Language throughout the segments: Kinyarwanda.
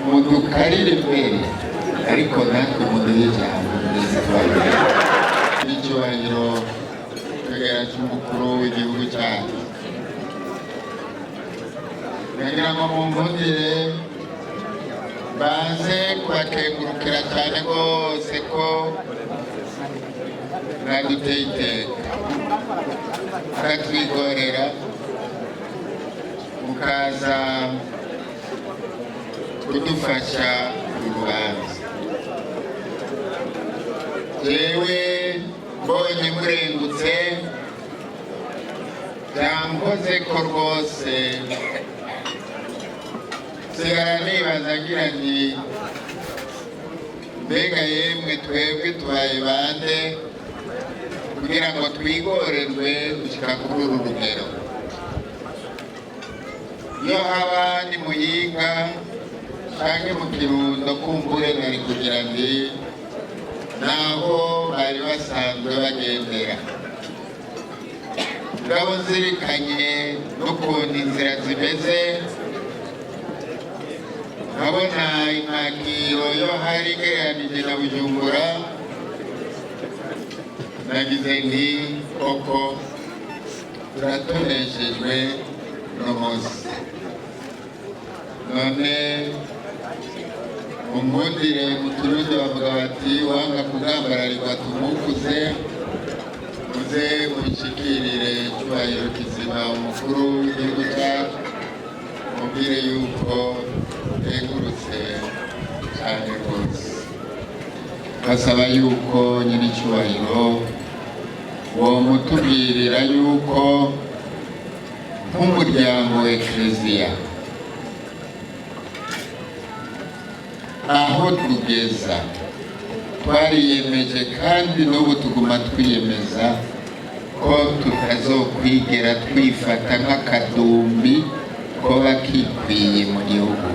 mudukarire imbere ariko natwe muduhe ijambo ndetse twabire n'icyubahiro kagera cy'umukuru w'igihugu cyacu. Nagira ngo mumbundire banze kubakengurukira cyane rwose ko mwaduteye iteka mukatwigorera mukaza kudufasha urubanza. Jewe mbonye murengutse byamkoze ko rwose sigara nibaza ngira nti mbega yemwe twebwe tubaye bande kugira ngo twigorerwe gushyika kuri uru rugero. Iyo haba ni Muyinga canke mu Kirundo kumbure nari kugira nti naho bari basanzwe bagendera. Ngabo nzirikanye n'ukuntu inzira zimeze nkabona imakiro yo hari igereranije na Bujumbura, nagize nti koko turatoneshejwe no munsi. None umundire mu Kirundi bavuga bati wanga kugambararirwa tumukuze, muze mushikirire icyubahiro kizima umukuru w'igihugu cyacu, mubwire yuko tegurutse cyane rwose. Basaba yuko nyiri icyubahiro womutubwirira yuko nk'umuryango wa Ekleziya aho tugeza twariyemeje kandi n'ubu tuguma twiyemeza ko tutazokwigera twifata nk'akadumbi koba kikwiye mu gihugu.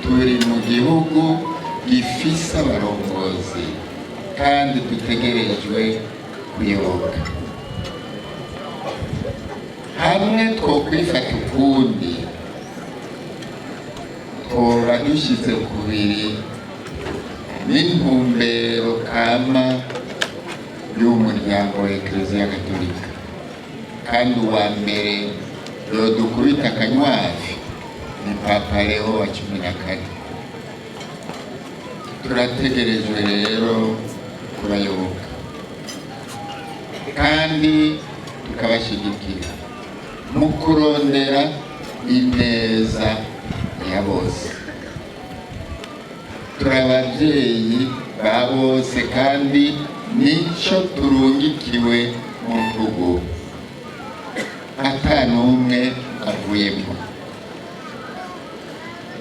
Turi mu gihugu gifise abarongozi kandi dutegerejwe kuyoboka. Hamwe twokwifata ukundi twoba dushyize kubiri n'intumbero kama y'umuryango wa Ekleziya Gatolika, kandi uwa mbere yodukubita akanywafi ni Papa Leo wa 14. Turategerejwe rero kubayoboka kandi tukabashyigikira mu kurondera ineza ya bose. Turababyeyi ba bose kandi nicyo turungikiwe mu rugo, ata n'umwe avuyemo,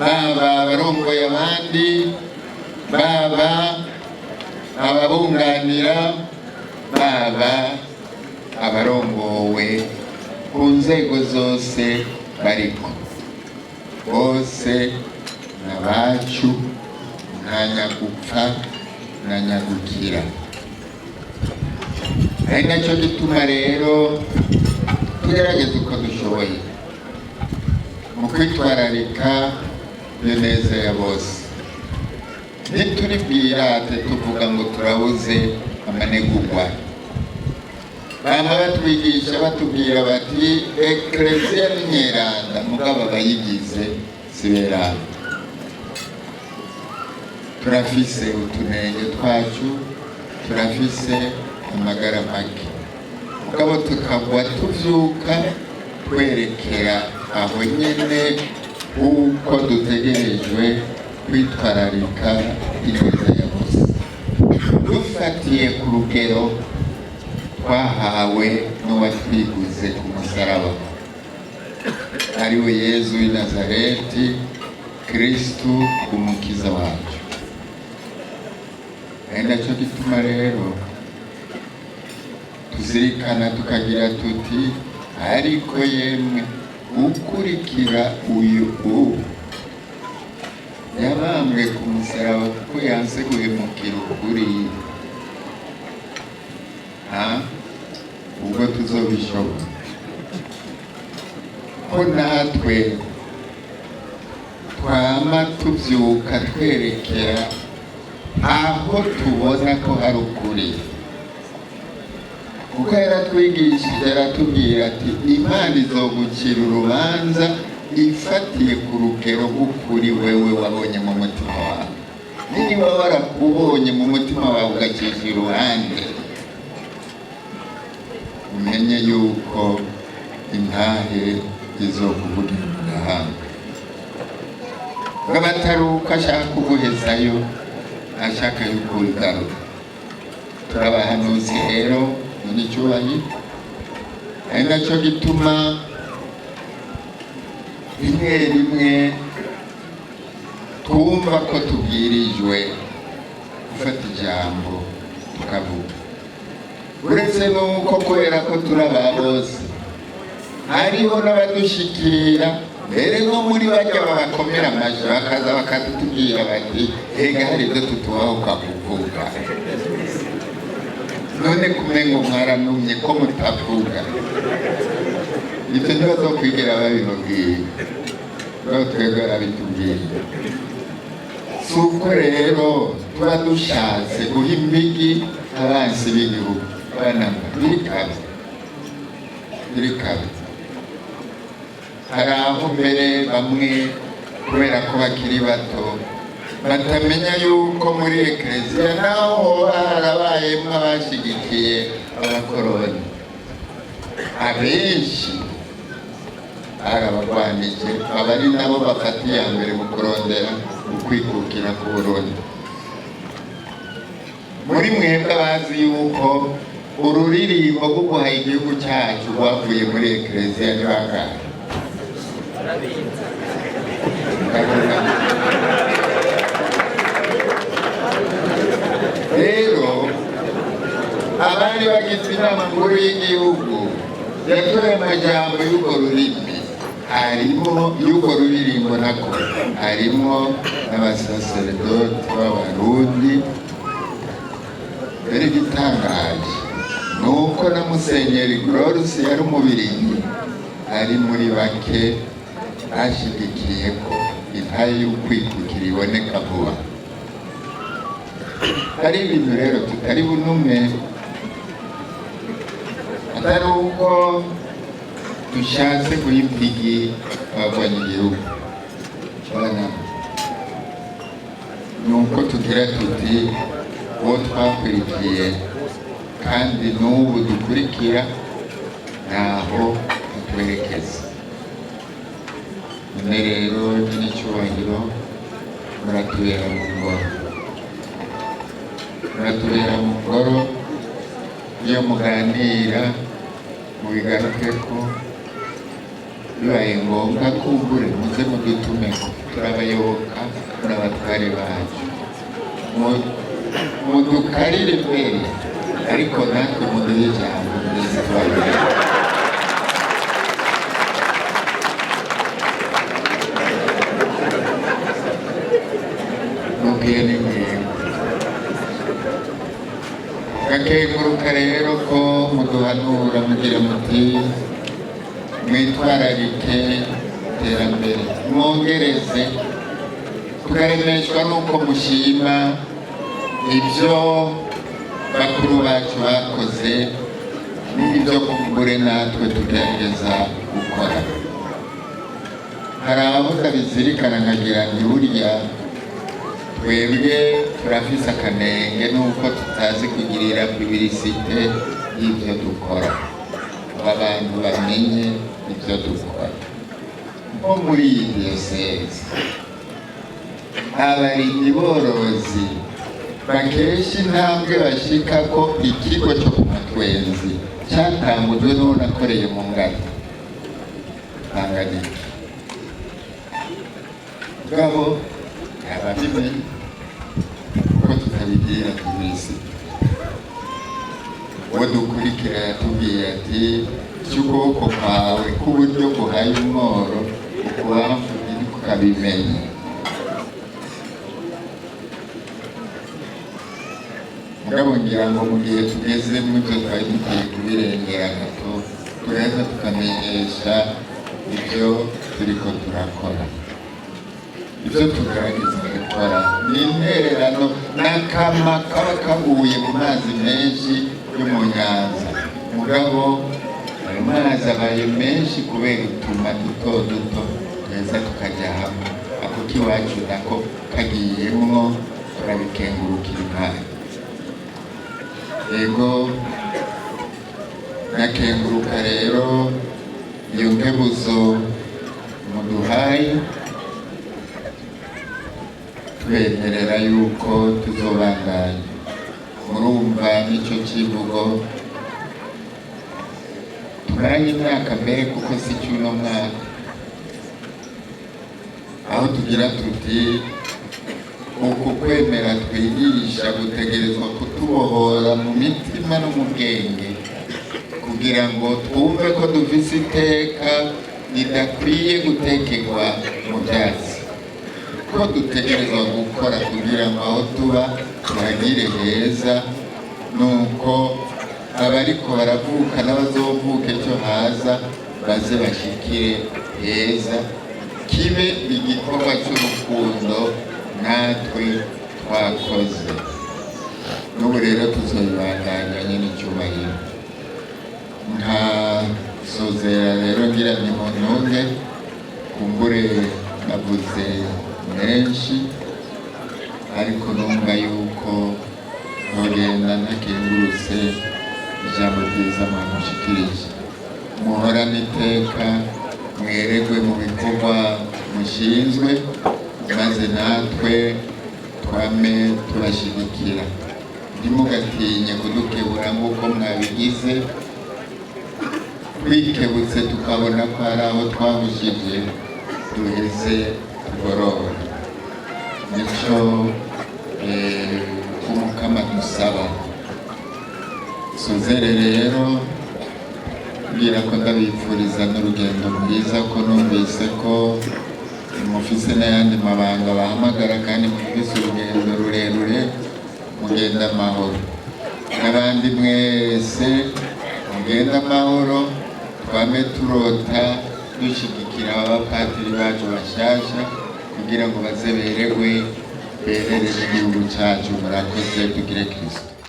baba abarongoye abandi, baba ababunganira, baba abarongowe ku nzego zose bariko, bose n'abacu, nta nyagupfa na nyagukira. Ari nacyo gituma rero tugerageza uko dushoboye mu kwitwararika iyo neza ya bose. Ntituri bwirate tuvuga ngo turabuze amanegurwa. Bama batwigisha batubwira bati Ekleziya ni nyeranda, mugabo abayigize si beranda. Turafise utunenge twacu, turafise amagara make, mugabo tukagwa tuvyuka kwerekera aho nyene uko dutegerejwe kwitwararika ineza ya bose, dufatiye ku rugero twahawe n'uwatwiguze ku musaraba, ariwe Yezu w'i Nazareti, Kristu umukiza wacu. Ari nacyo gituma rero tuzirikana tukagira tuti ariko yemwe ukurikira uyu yabambwe ku musaraba kuko yanse guhemukira ukuri. Ubwo tuzobishobora ko natwe twama tuvyuka twerekera aho tubona ko hari ukuri, kuko yaratwigishije aratubwira ati Imana izogucira urubanza ifatiye ku rugero rw'ukuri wewe wabonye mu mutima wawe. Niba warakubonye mu mutima wawe ugacisha iruhande, umenye yuko intahe izokuvugira mu gahanga. Ngabataruka ashaka kuguhezayo, ashaka yuko ugaruka. Turabahanuzi rero n'icyubahiro, ari nacyo gituma rimwe rimwe twumva ko tubwirijwe gufata ijambo tukavuga. Uretse nuko kubera ko turaba bose, hariho n'abadushikira mbere no muri bajya babakomera amashyi bakaza bakatubwira bati ega hari ibyo tutubaho ukakuvuga, none kumengo mwaranumye ko mutavuga. Ibyo ntibazokwigira babibabwira, rero twebwe barabitubwira. Si uko rero tuba dushatse guha impigi abansi b'igihugu, biri kabi. Hari aho mbere bamwe kubera ko bakiri bato batamenya yuko muri Ekleziya naho harabayemo abashigikiye abakoroni, abenshi arabagwanije, abari nabo bafata iya mbere mu kurondera ukwikukira ku Burundi. Muri mwebwe abazi yuko ururirimbo rwo guhaye igihugu cyacu rwavuye muri Ekleziya ni bangahe? Rero abari bagize inama nkuru y'igihugu yatoye amajambo y'urwo rurimi, harimo y'urwo ruririmbo nako harimo n'abasaseredoti b'Abarundi. Mbere igitangaje ni uko na Musenyeri Glorious yari umubirigi, ari muri bake bashigikiye ko intahe y'ukwikukira iboneka vuba. Hari ibintu rero tutari bunume, atari uko dushatse guha impigi abagwanya igihugu, ni uko tugira tuti uwo twakurikiye kandi n'ubu dukurikira ntaho atwerekeza. None rero n'icyubahiro muratubera mu ngoro, iyo muganira mubigaruke ko, bibaye ngombwa kumbure muze mudutumeko, turabayoboka muri abatware bacu, mudukarire mbere, ariko natwe muduhe ijambo ndetse tubabwire. Mubwiye ni mwebwe gakenguruka rero ko muduhanura mugira muti mwitwararike iterambere, mwongereze. Tukaremeshwa nuko mushima ibyo bakuru bacu bakoze n'ibyo kumbure natwe tugerageza gukora. Hari abo ndabizirikana nkagira nti burya twebwe turafise akanenge nuko tutazi kugirira publicite y'ibyo dukora, abantu bamenye ibyo dukora. Nko muri iyi diyoseze abarimyi borozi bakesha intambwe bashika ko ikigo cyo ku Matwenzi cyatangujwe n'uwo nakoreye mu Ngata Tanganyika. Ngabo ababimenye ko tutabigira publicite. Uwo dukurikira yatubwiye ati cy'ukuboko kwawe k'uburyo guhaye umworo ukubamfu ukabimenya. Mugabo ngira ngo mu gihe tugeze mu byo twari dukwiye kubirengera gato, tureza tukamenyesha ibyo turiko turakora. ibyo tugerageza gukora ni intererano n'akama kaba kaguye mu mazi menshi yo mu nyanza, mugabo ayo mazi abaye menshi kubera utuma duto duto tweza tukajya hamwe. Ako k'iwacu nako kagiyemwo turabikengurukira Imana. Yego nakenguruka rero iyo nkebuzo muduhaye, twemerera yuko tuzobandanya. Murumva nicyo kivugo tumaranye imyaka mbere, kuko si cy'uno mwaka, aho tugira tuti uku kwemera twigisha gutegerezwa kutubohora mu mitima no mu bwenge, kugira ngo twumve ko dufise iteka ridakwiye gutekerwa mu byatsi, ko dutegerezwa gukora kugira ngo aho tuba tuhagire heza, nuko abariko baravuka n'abazovuka ejo haza baze bashikire heza, kibe igikorwa cy'urukundo natwe twakoze. N'ubu rero tuzobibandanya n'icyubahiro. Nka sozera rero ngira ni muntunge, kumbure navuze menshi, ariko numva yuko ntogenda ntakengurutse ijambo ryiza mwamushikirije. Muhorane iteka, mweregwe mu bikorwa mushinzwe, maze natwe twame tubashigikira. Ntimugatinye kudukebura nk'uko mwabigize, twikebutse tukabona ko hari aho twabushije duheze tugorora. Nico umukama dusaba. Sozere rero mbwira ko ndabifuriza n'urugendo rwiza, ko numvise ko mufise n'ayandi mabanga bahamagara, kandi mufise urugendo rurerure, mugenda amahoro. N'abandi mwese mugenda amahoro, twame turota dushigikira abapatiri bacu bashasha kugira ngo baze beregwe bererere igihugu cyacu. Murakoze, tugire Kristo.